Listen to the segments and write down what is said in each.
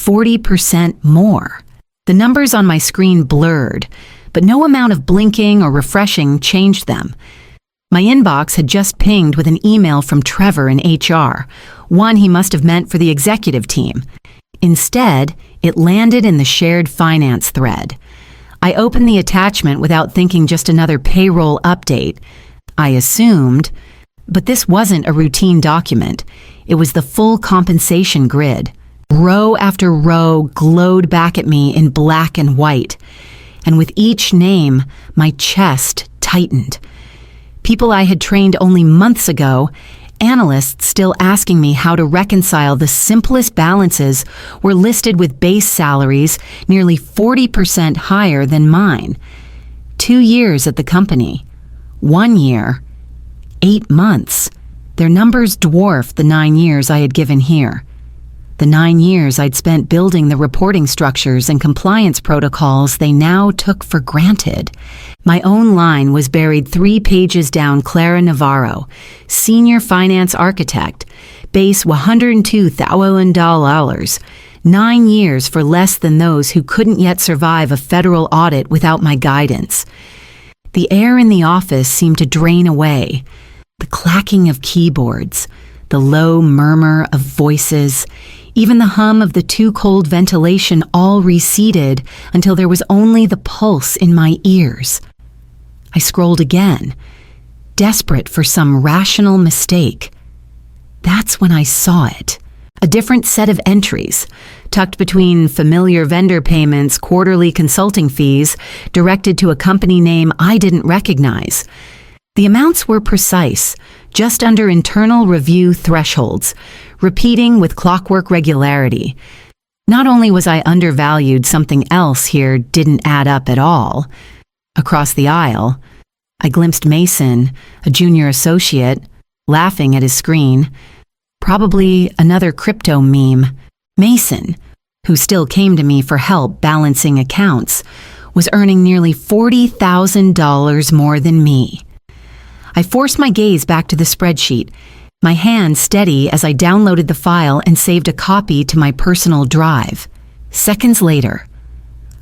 40% more. The numbers on my screen blurred, but no amount of blinking or refreshing changed them. My inbox had just pinged with an email from Trevor in HR, one he must have meant for the executive team. Instead, it landed in the shared finance thread. I opened the attachment without thinking just another payroll update. I assumed, but this wasn't a routine document. It was the full compensation grid. Row after row glowed back at me in black and white, and with each name, my chest tightened. People I had trained only months ago, analysts still asking me how to reconcile the simplest balances, were listed with base salaries nearly 40% higher than mine. 2 years at the company. 1 year. 8 months. Their numbers dwarfed the 9 years I had given here. The 9 years I'd spent building the reporting structures and compliance protocols they now took for granted. My own line was buried 3 pages down Clara Navarro, Senior Finance Architect, base $102,000, 9 years for less than those who couldn't yet survive a federal audit without my guidance. The air in the office seemed to drain away. The clacking of keyboards, the low murmur of voices, even the hum of the too-cold ventilation all receded until there was only the pulse in my ears. I scrolled again, desperate for some rational mistake. That's when I saw it. A different set of entries, tucked between familiar vendor payments, quarterly consulting fees, directed to a company name I didn't recognize. The amounts were precise, just under internal review thresholds, repeating with clockwork regularity. Not only was I undervalued, something else here didn't add up at all. Across the aisle, I glimpsed Mason, a junior associate, laughing at his screen. Probably another crypto meme. Mason, who still came to me for help balancing accounts, was earning nearly $40,000 more than me. I forced my gaze back to the spreadsheet, my hand steady as I downloaded the file and saved a copy to my personal drive. Seconds later,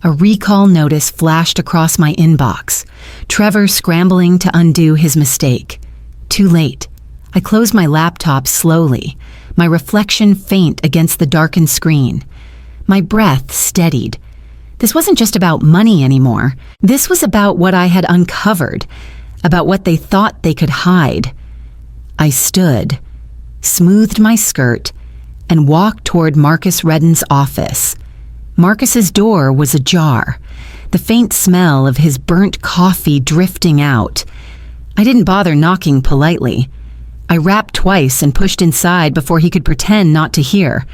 a recall notice flashed across my inbox, Trevor scrambling to undo his mistake. Too late. I closed my laptop slowly, my reflection faint against the darkened screen. My breath steadied. This wasn't just about money anymore. This was about what I had uncovered, about what they thought they could hide. I stood, smoothed my skirt, and walked toward Marcus Redden's office. Marcus's door was ajar, the faint smell of his burnt coffee drifting out. I didn't bother knocking politely. I rapped twice and pushed inside before he could pretend not to hear.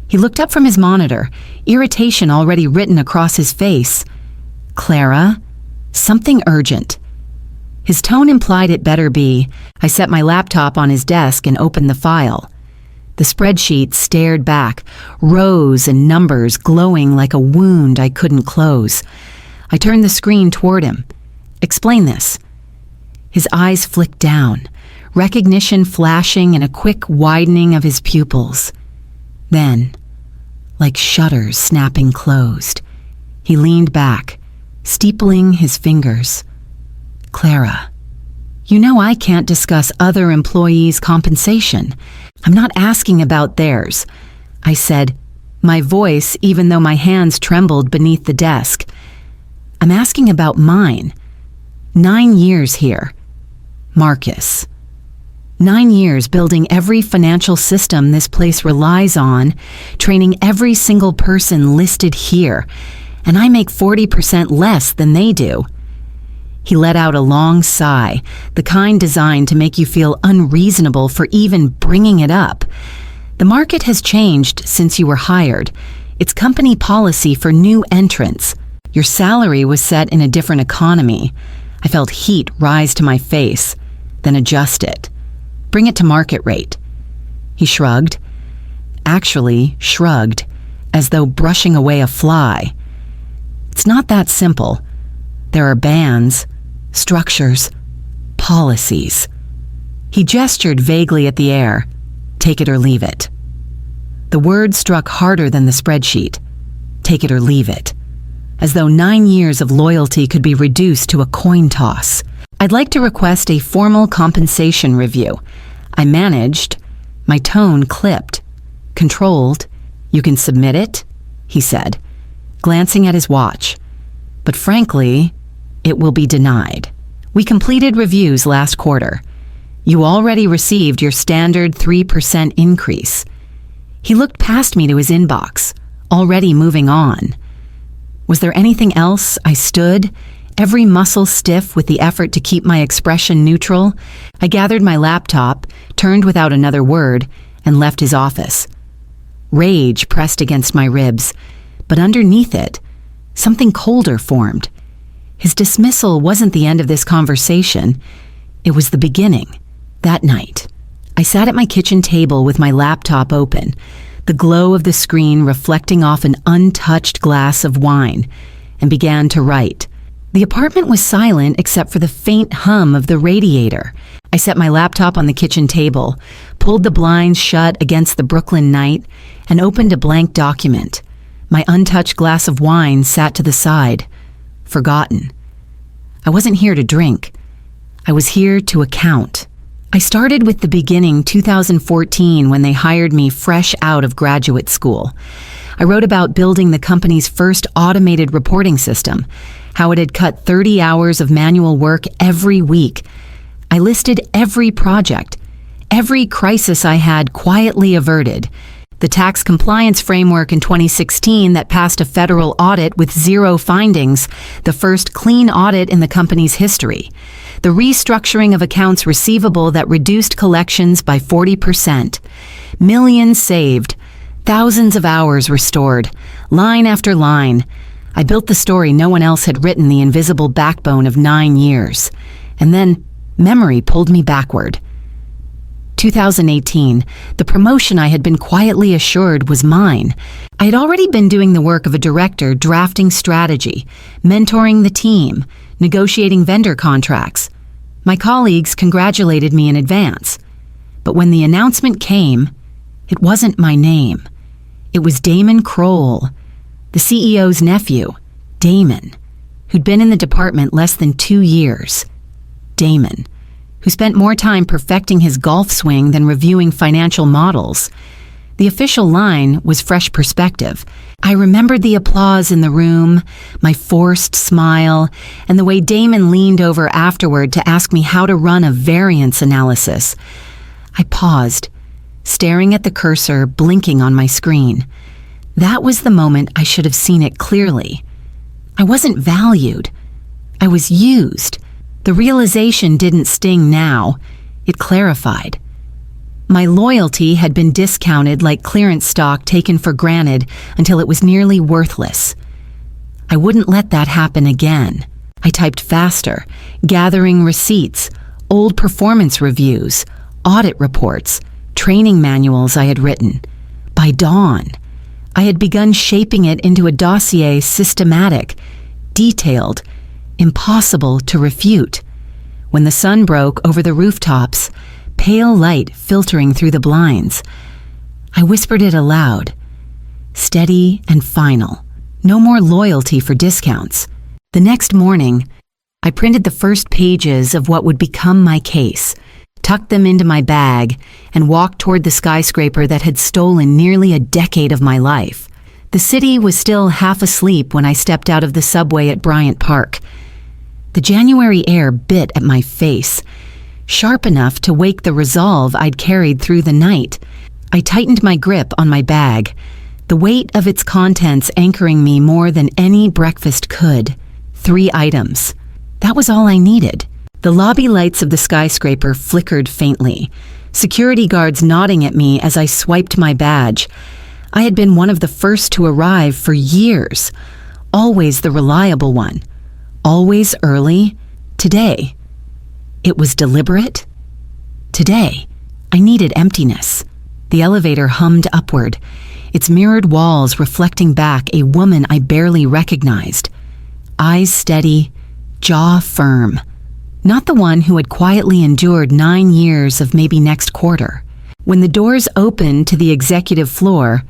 He looked up from his monitor, irritation already written across his face. "Clara, something urgent." His tone implied it better be. I set my laptop on his desk and opened the file. The spreadsheet stared back, rows and numbers glowing like a wound I couldn't close. I turned the screen toward him. "Explain this." His eyes flicked down, recognition flashing and a quick widening of his pupils. Then, like shutters snapping closed, he leaned back, steepling his fingers. "Clara, you know I can't discuss other employees' compensation. I'm not asking about theirs," I said, my voice even though my hands trembled beneath the desk. "I'm asking about mine. 9 years here. Marcus. 9 years building every financial system this place relies on, training every single person listed here, and I make 40% less than they do." He let out a long sigh, the kind designed to make you feel unreasonable for even bringing it up. "The market has changed since you were hired. It's company policy for new entrants. Your salary was set in a different economy." I felt heat rise to my face, then adjust it. "Bring it to market rate." He shrugged. Actually shrugged, as though brushing away a fly. "It's not that simple. There are bands, structures, policies." He gestured vaguely at the air. "Take it or leave it." The word struck harder than the spreadsheet. Take it or leave it. As though 9 years of loyalty could be reduced to a coin toss. I'd like to request a formal compensation review. I managed. My tone clipped. Controlled. You can submit it, he said, glancing at his watch. But frankly, it will be denied. We completed reviews last quarter. You already received your standard 3% increase. He looked past me to his inbox, already moving on. Was there anything else? I stood, every muscle stiff with the effort to keep my expression neutral. I gathered my laptop, turned without another word, and left his office. Rage pressed against my ribs, but underneath it, something colder formed. His dismissal wasn't the end of this conversation. It was the beginning. That night, I sat at my kitchen table with my laptop open, the glow of the screen reflecting off an untouched glass of wine, and began to write. The apartment was silent except for the faint hum of the radiator. I set my laptop on the kitchen table, pulled the blinds shut against the Brooklyn night, and opened a blank document. My untouched glass of wine sat to the side, forgotten. I wasn't here to drink. I was here to account. I started with the beginning 2014 when they hired me fresh out of graduate school. I wrote about building the company's first automated reporting system, how it had cut 30 hours of manual work every week. I listed every project, every crisis I had quietly averted. The tax compliance framework in 2016 that passed a federal audit with 0 findings, the first clean audit in the company's history. The restructuring of accounts receivable that reduced collections by 40%. Millions saved. Thousands of hours restored. Line after line. I built the story no one else had written, the invisible backbone of 9 years. And then memory pulled me backward. 2018, the promotion I had been quietly assured was mine. I had already been doing the work of a director, drafting strategy, mentoring the team, negotiating vendor contracts. My colleagues congratulated me in advance. But when the announcement came, it wasn't my name. It was Damon Kroll, the CEO's nephew, Damon, who'd been in the department less than 2 years. Damon, who spent more time perfecting his golf swing than reviewing financial models. The official line was fresh perspective. I remembered the applause in the room, my forced smile, and the way Damon leaned over afterward to ask me how to run a variance analysis. I paused, staring at the cursor blinking on my screen. That was the moment I should have seen it clearly. I wasn't valued. I was used. The realization didn't sting now. It clarified. My loyalty had been discounted like clearance stock taken for granted until it was nearly worthless. I wouldn't let that happen again. I typed faster, gathering receipts, old performance reviews, audit reports, training manuals I had written. By dawn, I had begun shaping it into a dossier systematic, detailed, impossible to refute. When the sun broke over the rooftops, pale light filtering through the blinds, I whispered it aloud. Steady and final. No more loyalty for discounts. The next morning, I printed the first pages of what would become my case, tucked them into my bag, and walked toward the skyscraper that had stolen nearly a decade of my life. The city was still half asleep when I stepped out of the subway at Bryant Park. The January air bit at my face, sharp enough to wake the resolve I'd carried through the night. I tightened my grip on my bag, the weight of its contents anchoring me more than any breakfast could. 3 items. That was all I needed. The lobby lights of the skyscraper flickered faintly, security guards nodding at me as I swiped my badge. I had been one of the first to arrive for years, always the reliable one. Always early. Today, it was deliberate. Today, I needed emptiness. The elevator hummed upward, its mirrored walls reflecting back a woman I barely recognized. Eyes steady, jaw firm. Not the one who had quietly endured 9 years of maybe next quarter. When the doors opened to the executive floor,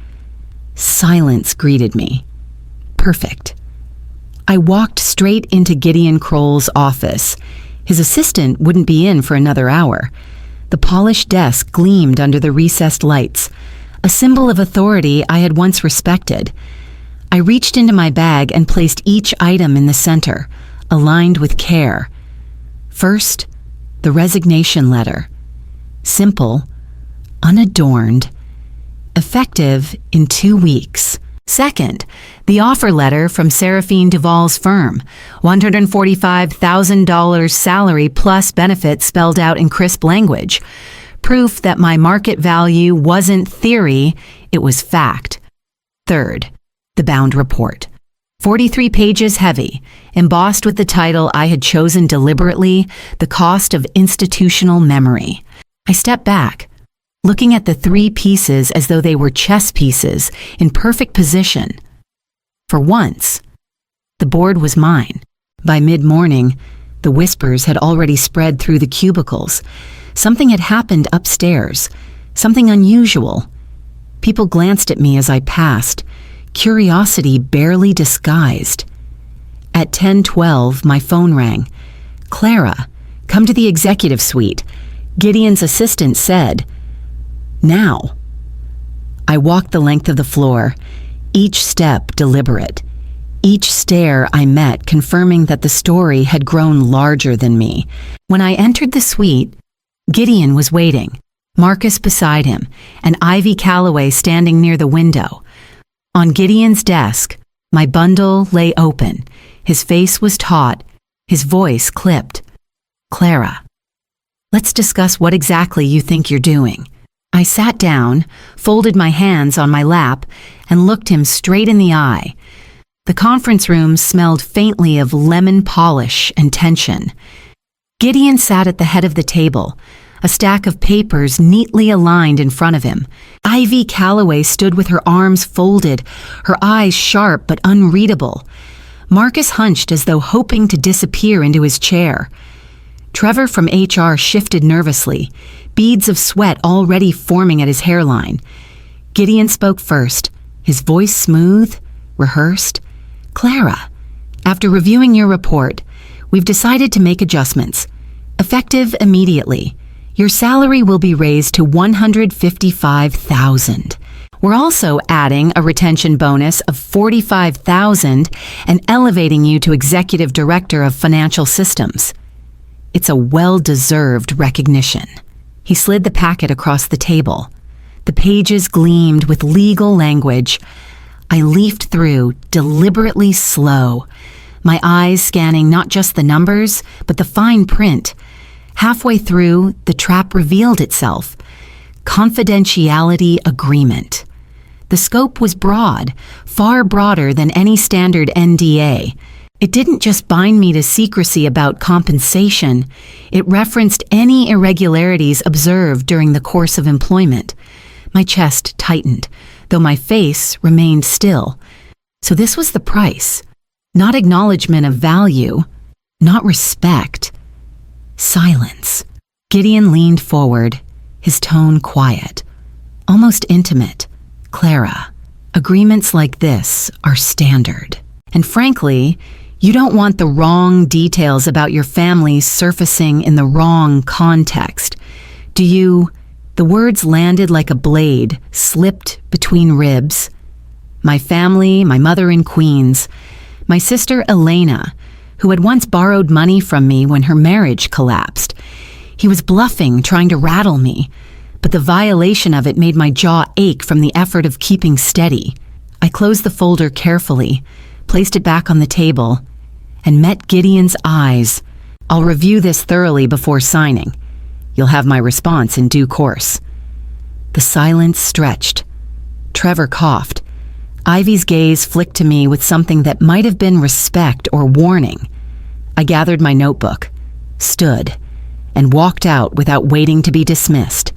silence greeted me. Perfect. I walked straight into Gideon Kroll's office. His assistant wouldn't be in for another hour. The polished desk gleamed under the recessed lights, a symbol of authority I had once respected. I reached into my bag and placed each item in the center, aligned with care. First, the resignation letter. Simple, unadorned, effective in 2 weeks. Second, the offer letter from Seraphine Duval's firm, $145,000 salary plus benefits spelled out in crisp language. Proof that my market value wasn't theory, it was fact. Third, the bound report. 43 pages heavy, embossed with the title I had chosen deliberately, The Cost of Institutional Memory. I stepped back, looking at the 3 pieces as though they were chess pieces in perfect position. For once, the board was mine. By mid-morning, the whispers had already spread through the cubicles. Something had happened upstairs, something unusual. People glanced at me as I passed, curiosity barely disguised. At 10:12, my phone rang. "Clara, come to the executive suite," Gideon's assistant said. "Now." I walked the length of the floor, each step deliberate. Each stare I met confirming that the story had grown larger than me. When I entered the suite, Gideon was waiting, Marcus beside him, and Ivy Calloway standing near the window. On Gideon's desk, my bundle lay open. His face was taut, his voice clipped. "Clara, let's discuss what exactly you think you're doing." I sat down, folded my hands on my lap, and looked him straight in the eye. The conference room smelled faintly of lemon polish and tension. Gideon sat at the head of the table, a stack of papers neatly aligned in front of him. Ivy Calloway stood with her arms folded, her eyes sharp but unreadable. Marcus hunched as though hoping to disappear into his chair. Trevor from HR shifted nervously, beads of sweat already forming at his hairline. Gideon spoke first, his voice smooth, rehearsed. "Clara, after reviewing your report, we've decided to make adjustments. Effective immediately. Your salary will be raised to $155,000. We're also adding a retention bonus of $45,000 and elevating you to Executive Director of Financial Systems. It's a well-deserved recognition." He slid the packet across the table. The pages gleamed with legal language. I leafed through, deliberately slow, my eyes scanning not just the numbers, but the fine print. Halfway through, the trap revealed itself. Confidentiality agreement. The scope was broad, far broader than any standard NDA. It didn't just bind me to secrecy about compensation, it referenced any irregularities observed during the course of employment. My chest tightened, though my face remained still. So this was the price. Not acknowledgement of value, not respect. Silence. Gideon leaned forward, his tone quiet, almost intimate. "Clara, agreements like this are standard. And frankly, you don't want the wrong details about your family surfacing in the wrong context. Do you..." The words landed like a blade, slipped between ribs. My family, my mother in Queens, my sister Elena, who had once borrowed money from me when her marriage collapsed. He was bluffing, trying to rattle me, but the violation of it made my jaw ache from the effort of keeping steady. I closed the folder carefully, placed it back on the table, and met Gideon's eyes. "I'll review this thoroughly before signing. You'll have my response in due course." The silence stretched. Trevor coughed. Ivy's gaze flicked to me with something that might have been respect or warning. I gathered my notebook, stood, and walked out without waiting to be dismissed.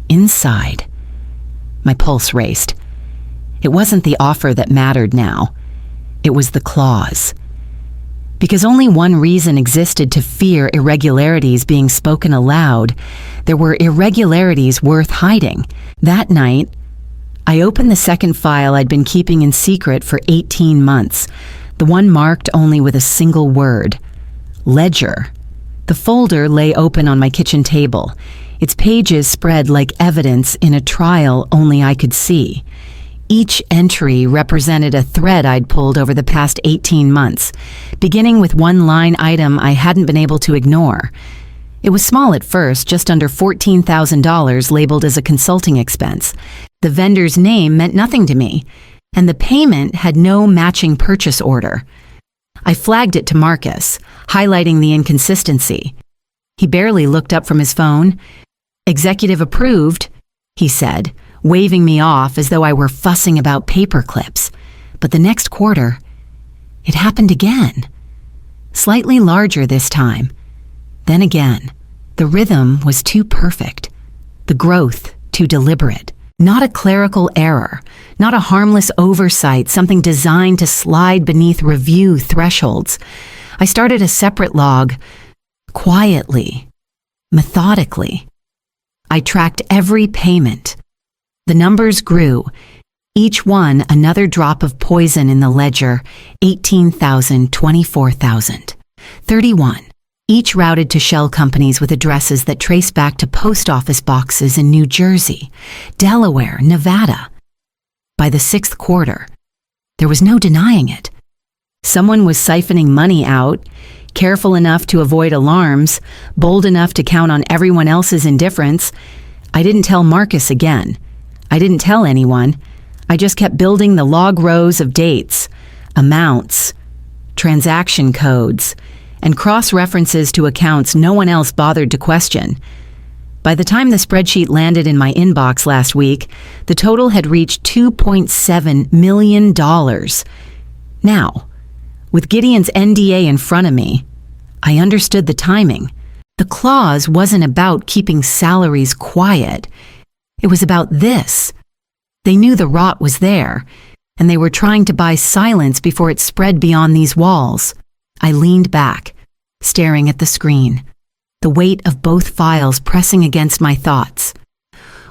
Inside, my pulse raced. It wasn't the offer that mattered now. It was the clause. Because only one reason existed to fear irregularities being spoken aloud, there were irregularities worth hiding. That night, I opened the second file I'd been keeping in secret for 18 months, the one marked only with a single word: ledger. The folder lay open on my kitchen table, its pages spread like evidence in a trial only I could see. Each entry represented a thread I'd pulled over the past 18 months, beginning with one line item I hadn't been able to ignore. It was small at first, just under $14,000 labeled as a consulting expense. The vendor's name meant nothing to me, and the payment had no matching purchase order. I flagged it to Marcus, highlighting the inconsistency. He barely looked up from his phone. "Executive approved," he said, waving me off as though I were fussing about paper clips. But the next quarter, it happened again. Slightly larger this time. Then again, the rhythm was too perfect. The growth too deliberate. Not a clerical error, not a harmless oversight, something designed to slide beneath review thresholds. I started a separate log, quietly, methodically. I tracked every payment. The numbers grew, each one another drop of poison in the ledger: 18,000, 24,000, 31. Each routed to shell companies with addresses that trace back to post office boxes in New Jersey, Delaware, Nevada. By the sixth quarter, there was no denying it. Someone was siphoning money out, careful enough to avoid alarms, bold enough to count on everyone else's indifference. I didn't tell Marcus again. I didn't tell anyone. I just kept building the log rows of dates, amounts, transaction codes, and cross-references to accounts no one else bothered to question. By the time the spreadsheet landed in my inbox last week, the total had reached $2.7 million. Now, with Gideon's NDA in front of me, I understood the timing. The clause wasn't about keeping salaries quiet. It was about this. They knew the rot was there, and they were trying to buy silence before it spread beyond these walls. I leaned back, staring at the screen, the weight of both files pressing against my thoughts.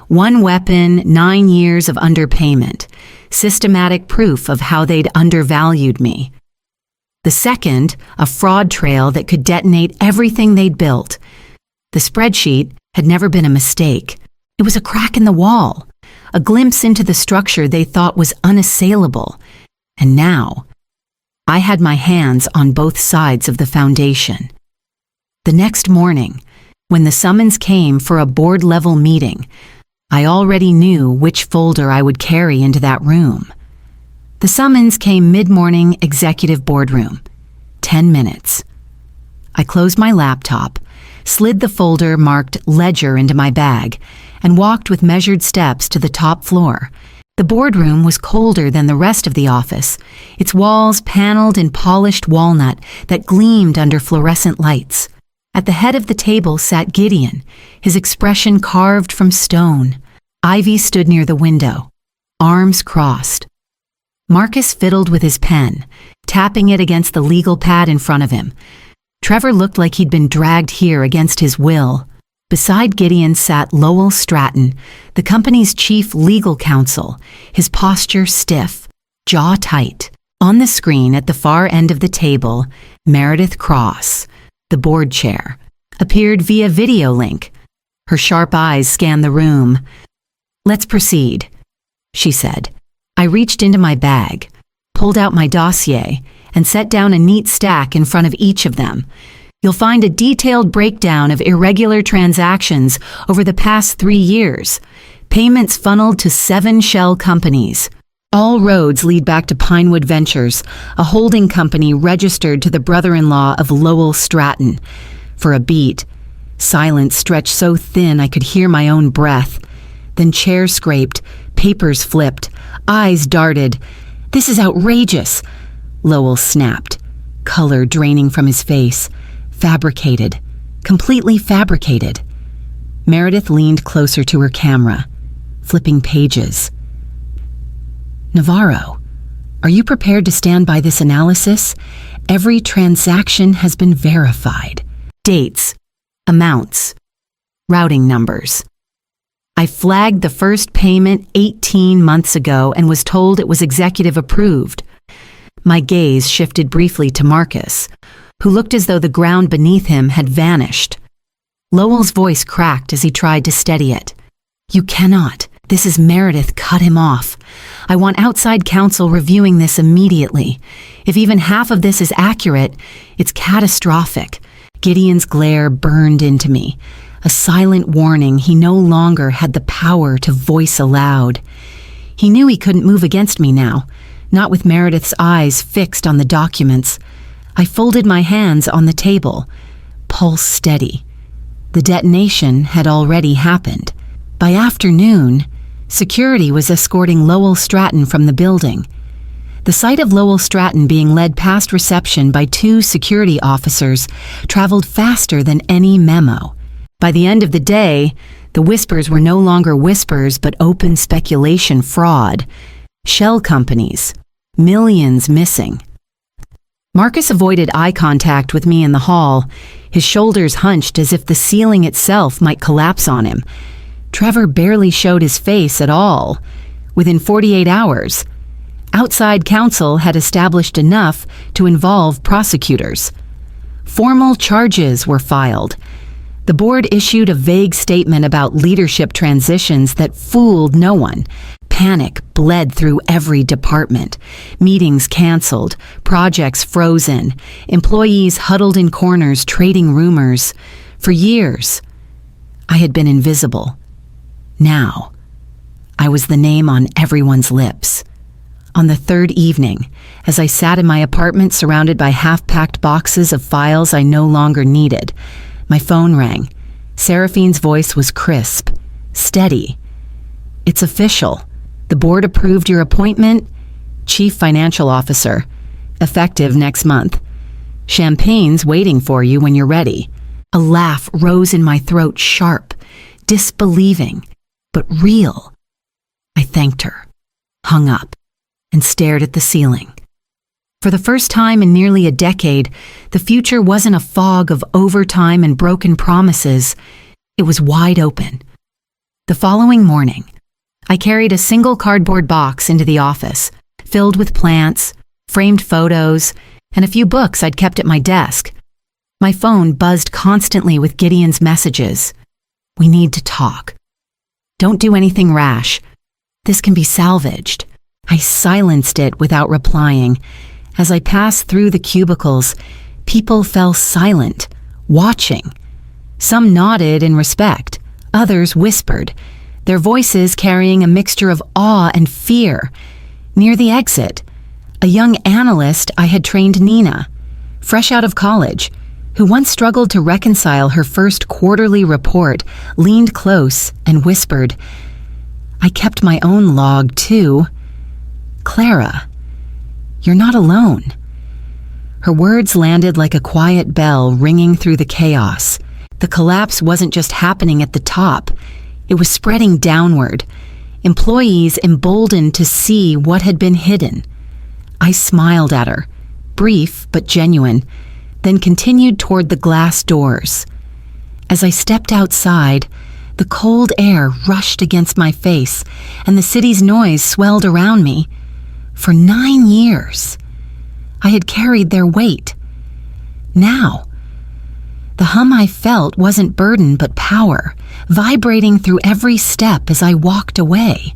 One weapon, 9 years of underpayment, systematic proof of how they'd undervalued me. The second, a fraud trail that could detonate everything they'd built. The spreadsheet had never been a mistake. It was a crack in the wall, a glimpse into the structure they thought was unassailable. And now, I had my hands on both sides of the foundation. The next morning, when the summons came for a board-level meeting, I already knew which folder I would carry into that room. The summons came mid-morning, executive boardroom. 10 minutes. I closed my laptop, slid the folder marked ledger into my bag, and walked with measured steps to the top floor. The boardroom was colder than the rest of the office, its walls paneled in polished walnut that gleamed under fluorescent lights. At the head of the table sat Gideon, his expression carved from stone. Ivy stood near the window, arms crossed. Marcus fiddled with his pen, tapping it against the legal pad in front of him. Trevor looked like he'd been dragged here against his will. Beside Gideon sat Lowell Stratton, the company's chief legal counsel, his posture stiff, jaw tight. On the screen at the far end of the table, Meredith Cross, the board chair, appeared via video link. Her sharp eyes scanned the room. "Let's proceed," she said. I reached into my bag, pulled out my dossier, and set down a neat stack in front of each of them. You'll find a detailed breakdown of irregular transactions over the past 3 years. Payments funneled to 7 shell companies. All roads lead back to Pinewood Ventures, a holding company registered to the brother-in-law of Lowell Stratton. For a beat, silence stretched so thin I could hear my own breath. Then chairs scraped, papers flipped, eyes darted. "This is outrageous," Lowell snapped, color draining from his face. Fabricated, completely fabricated. Meredith leaned closer to her camera, flipping pages. "Navarro, Are you prepared to stand by this analysis? Every transaction has been verified. Dates, amounts, routing numbers. I flagged the first payment 18 months ago and was told it was executive approved. My gaze shifted briefly to Marcus, who looked as though the ground beneath him had vanished. Lowell's voice cracked as he tried to steady it. You cannot. This is Meredith. Cut him off. I want outside counsel reviewing this immediately. If even half of this is accurate, it's catastrophic. Gideon's glare burned into me, a silent warning he no longer had the power to voice aloud. He knew he couldn't move against me now, not with Meredith's eyes fixed on the documents. I folded my hands on the table, pulse steady. The detonation had already happened. By afternoon, security was escorting Lowell Stratton from the building. The sight of Lowell Stratton being led past reception by 2 security officers traveled faster than any memo. By the end of the day, the whispers were no longer whispers but open speculation fraud. Shell companies. Millions missing. Marcus avoided eye contact with me in the hall, his shoulders hunched as if the ceiling itself might collapse on him. Trevor barely showed his face at all. Within 48 hours, outside counsel had established enough to involve prosecutors. Formal charges were filed. The board issued a vague statement about leadership transitions that fooled no one. Panic bled through every department. Meetings canceled, projects frozen, employees huddled in corners trading rumors. For years, I had been invisible. Now, I was the name on everyone's lips. On the 3rd evening, as I sat in my apartment surrounded by half-packed boxes of files I no longer needed, my phone rang. Seraphine's voice was crisp, steady. It's official. The board approved your appointment, Chief Financial Officer, effective next month. Champagne's waiting for you when you're ready. A laugh rose in my throat, sharp, disbelieving, but real. I thanked her, hung up, and stared at the ceiling. For the first time in nearly a decade, the future wasn't a fog of overtime and broken promises. It was wide open. The following morning, I carried a single cardboard box into the office, filled with plants, framed photos, and a few books I'd kept at my desk. My phone buzzed constantly with Gideon's messages. We need to talk. Don't do anything rash. This can be salvaged. I silenced it without replying. As I passed through the cubicles, people fell silent, watching. Some nodded in respect, others whispered, their voices carrying a mixture of awe and fear. Near the exit, a young analyst I had trained, Nina, fresh out of college, who once struggled to reconcile her first quarterly report, leaned close and whispered. I kept my own log, too. Clara, you're not alone. Her words landed like a quiet bell ringing through the chaos. The collapse wasn't just happening at the top. It was spreading downward, employees emboldened to see what had been hidden. I smiled at her, brief but genuine, then continued toward the glass doors. As I stepped outside, the cold air rushed against my face, and the city's noise swelled around me. For 9 years, I had carried their weight. Now, the hum I felt wasn't burden but power, vibrating through every step as I walked away.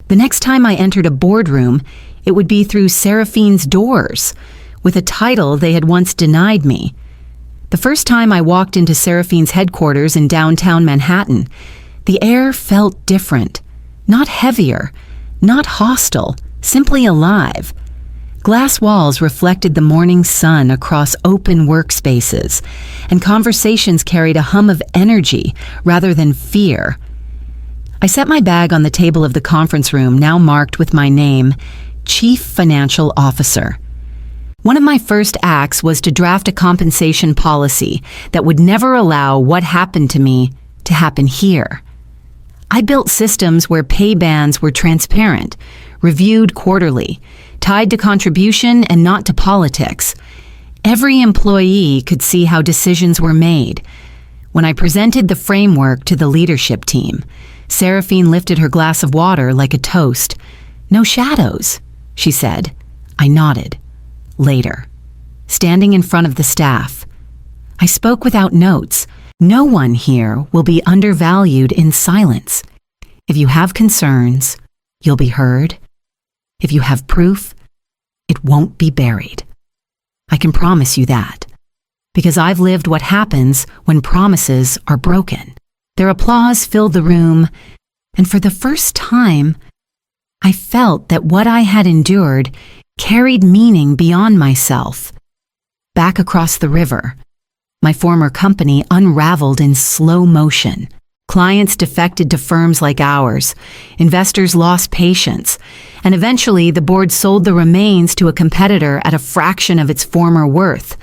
The next time I entered a boardroom, it would be through Seraphine's doors, with a title they had once denied me. The first time I walked into Seraphine's headquarters in downtown Manhattan, the air felt different, not heavier, not hostile, simply alive. Glass walls reflected the morning sun across open workspaces, and conversations carried a hum of energy rather than fear. I set my bag on the table of the conference room, now marked with my name, Chief Financial Officer. One of my first acts was to draft a compensation policy that would never allow what happened to me to happen here. I built systems where pay bands were transparent, reviewed quarterly, tied to contribution and not to politics. Every employee could see how decisions were made. When I presented the framework to the leadership team, Seraphine lifted her glass of water like a toast. "No shadows," she said. I nodded. Later, standing in front of the staff, I spoke without notes. No one here will be undervalued in silence. If you have concerns, you'll be heard. If you have proof, it won't be buried. I can promise you that, because I've lived what happens when promises are broken. Their applause filled the room, and for the first time, I felt that what I had endured carried meaning beyond myself. Back across the river, my former company unraveled in slow motion. Clients defected to firms like ours, investors lost patience, and eventually the board sold the remains to a competitor at a fraction of its former worth.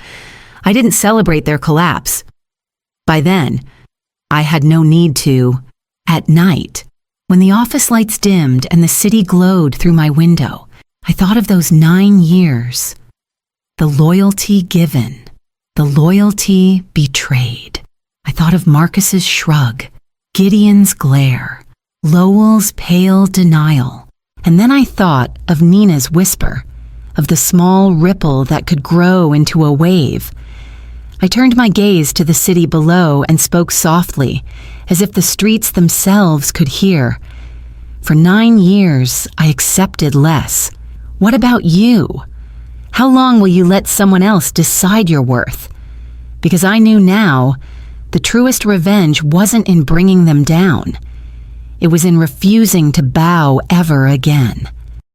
I didn't celebrate their collapse. By then, I had no need to. At night, when the office lights dimmed and the city glowed through my window, I thought of those 9 years. The loyalty given, the loyalty betrayed. I thought of Marcus's shrug, Gideon's glare, Lowell's pale denial. And then I thought of Nina's whisper, of the small ripple that could grow into a wave. I turned my gaze to the city below and spoke softly, as if the streets themselves could hear. For 9 years, I accepted less. What about you? How long will you let someone else decide your worth? Because I knew now, the truest revenge wasn't in bringing them down. It was in refusing to bow ever again.